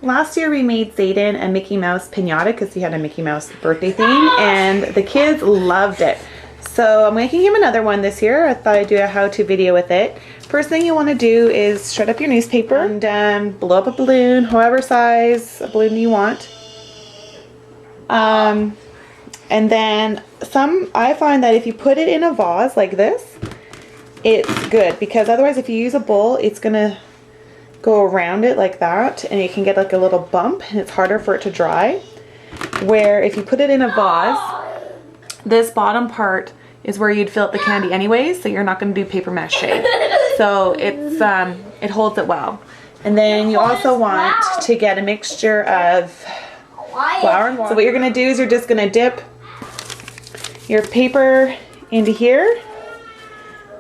Last year we made Zayden a Mickey Mouse pinata because he had a Mickey Mouse birthday theme and the kids loved it. So I'm making him another one this year. I thought I'd do a how-to video with it. First thing you want to do is shred up your newspaper and blow up a balloon, however size a balloon you want. And then I find that if you put it in a vase like this, it's good because otherwise if you use a bowl, it's gonna go around it like that and you can get like a little bump and it's harder for it to dry. Where if you put it in a vase, this bottom part is where you'd fill up the candy anyways, so you're not going to do paper mache. So it holds it well. And then you also want to get a mixture of flour and water. So what you're going to do is you're just going to dip your paper into here,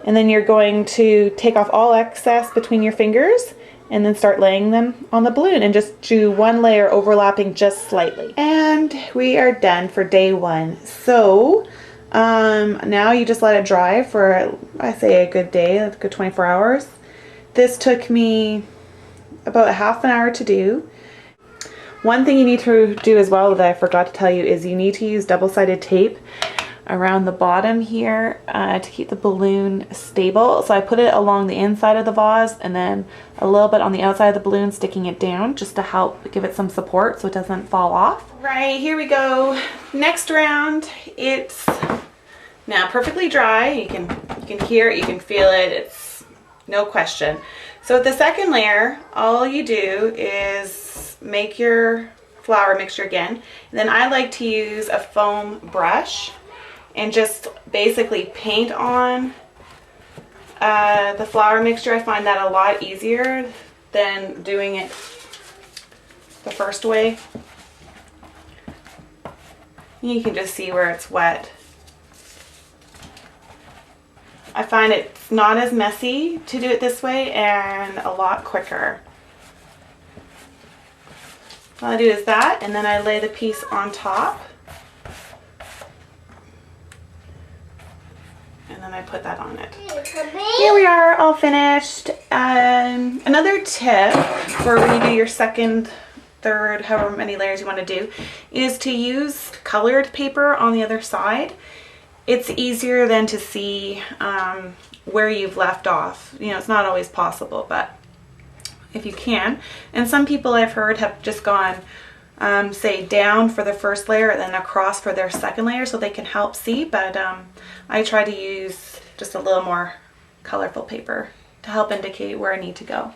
and then you're going to take off all excess between your fingers and then start laying them on the balloon and just do one layer overlapping just slightly. And we are done for day one. So now you just let it dry for, I say, a good day, a good 24 hours. This took me about a half an hour to do. One thing you need to do as well that I forgot to tell you is you need to use double-sided tape around the bottom here to keep the balloon stable. So I put it along the inside of the vase and then a little bit on the outside of the balloon, sticking it down just to help give it some support so it doesn't fall off. Right, here we go. Next round. It's now perfectly dry. You can hear it, you can feel it. It's no question. So with the second layer, all you do is make your flour mixture again. And then I like to use a foam brush and just basically paint on the flour mixture. I find that a lot easier than doing it the first way. You can just see where it's wet. I find it's not as messy to do it this way and a lot quicker. All I do is that, and then I lay the piece on top. And then I put that on it. Here we are, all finished. Another tip for when you do your second, third, however many layers you want to do, is to use colored paper on the other side. It's easier then to see where you've left off. You know, it's not always possible, but if you can. And some people I've heard have just gone, say, down for the first layer and then across for their second layer so they can help see, but I try to use just a little more colorful paper to help indicate where I need to go.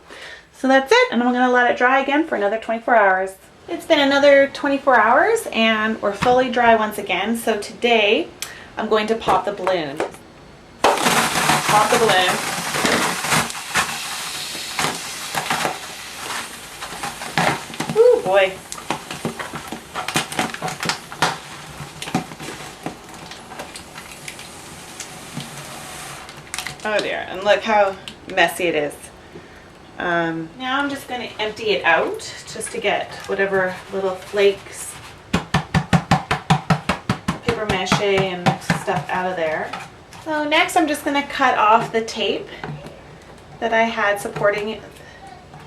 So that's it, and I'm going to let it dry again for another 24 hours. It's been another 24 hours and we're fully dry once again. So today I'm going to pop the balloon. Pop the balloon. Ooh, boy. Oh dear, and look how messy it is. Now I'm just going to empty it out just to get whatever little flakes, paper mache and stuff out of there. So next I'm just going to cut off the tape that I had supporting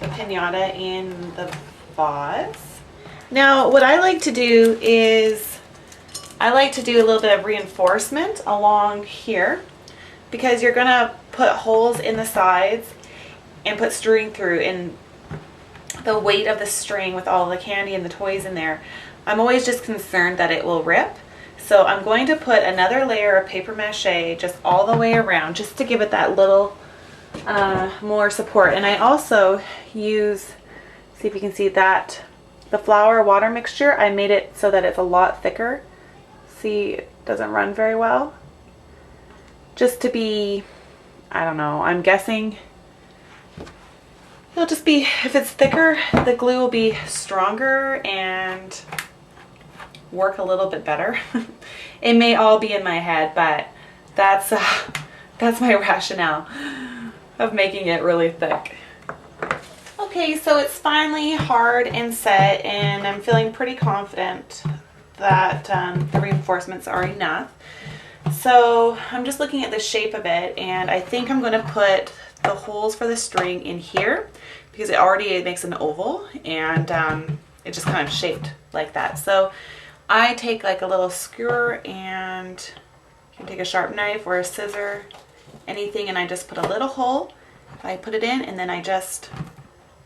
the pinata in the vase. Now what I like to do is I like to do a little bit of reinforcement along here, because you're going to put holes in the sides and put string through, and the weight of the string with all the candy and the toys in there, I'm always just concerned that it will rip. So I'm going to put another layer of paper mache just all the way around, just to give it that little more support. And I also use, see if you can see that, the flour water mixture, I made it so that it's a lot thicker. See, it doesn't run very well. Just to be, I don't know, I'm guessing it'll just be, if it's thicker, the glue will be stronger and work a little bit better. It may all be in my head, but that's my rationale of making it really thick. Okay, so it's finally hard and set, and I'm feeling pretty confident that the reinforcements are enough. So I'm just looking at the shape of it, and I think I'm going to put the holes for the string in here because it makes an oval, and it just kind of shaped like that. So I take like a little skewer, and you can take a sharp knife or a scissor, anything, and I just put a little hole. I put it in, and then I just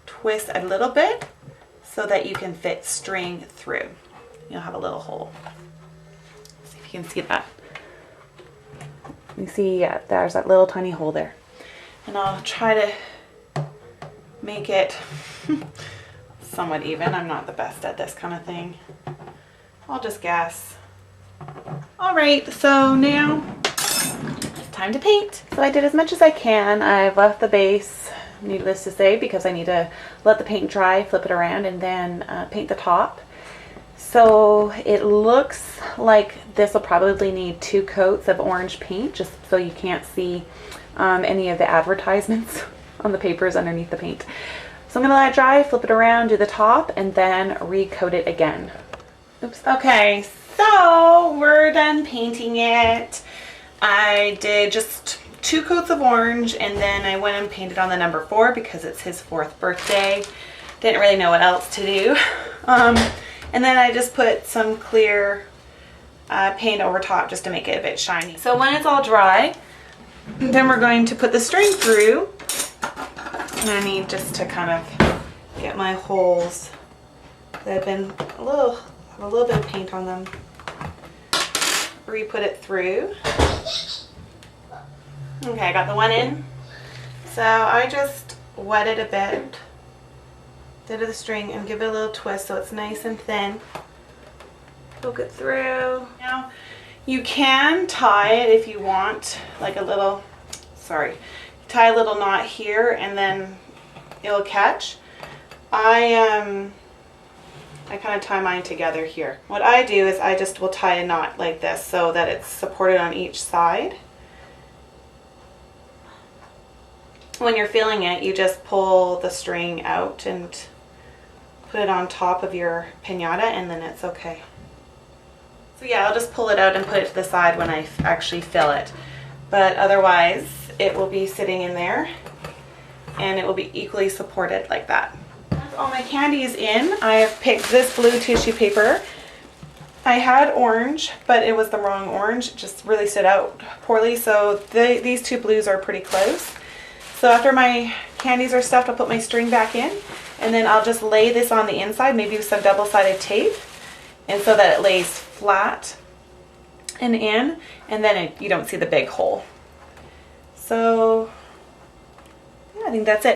twist a little bit so that you can fit string through. You'll have a little hole. See if you can see that. You see, yeah, there's that little tiny hole there. And I'll try to make it somewhat even. I'm not the best at this kind of thing. I'll just guess. All right, so now it's time to paint. So I did as much as I can. I've left the base, needless to say, because I need to let the paint dry, flip it around, and then paint the top. So it looks like this will probably need 2 coats of orange paint, just so you can't see any of the advertisements on the papers underneath the paint. So I'm gonna let it dry, flip it around, do the top, and then recoat it again. Oops. Okay, so we're done painting it. I did just 2 coats of orange, and then I went and painted on the number 4 because it's his 4th birthday. Didn't really know what else to do. And then I just put some clear paint over top just to make it a bit shiny. So when it's all dry, then we're going to put the string through. And I need just to kind of get my holes that have been a little bit of paint on them. Re-put it through. Okay, I got the one in. So I just wet it a bit. Of the string and give it a little twist so it's nice and thin. Poke it through. Now you can tie it if you want, like a little, tie a little knot here and then it'll catch. I kind of tie mine together here. What I do is I just will tie a knot like this so that it's supported on each side. When you're filling it, you just pull the string out and put it on top of your pinata, and then it's okay. So yeah, I'll just pull it out and put it to the side when I actually fill it. But otherwise, it will be sitting in there and it will be equally supported like that. That's all my candies in. I have picked this blue tissue paper. I had orange, but it was the wrong orange. It just really stood out poorly. So these 2 blues are pretty close. So after my candies are stuffed, I'll put my string back in, and then I'll just lay this on the inside, maybe with some double-sided tape, and so that it lays flat and in, and then you don't see the big hole. So yeah, I think that's it.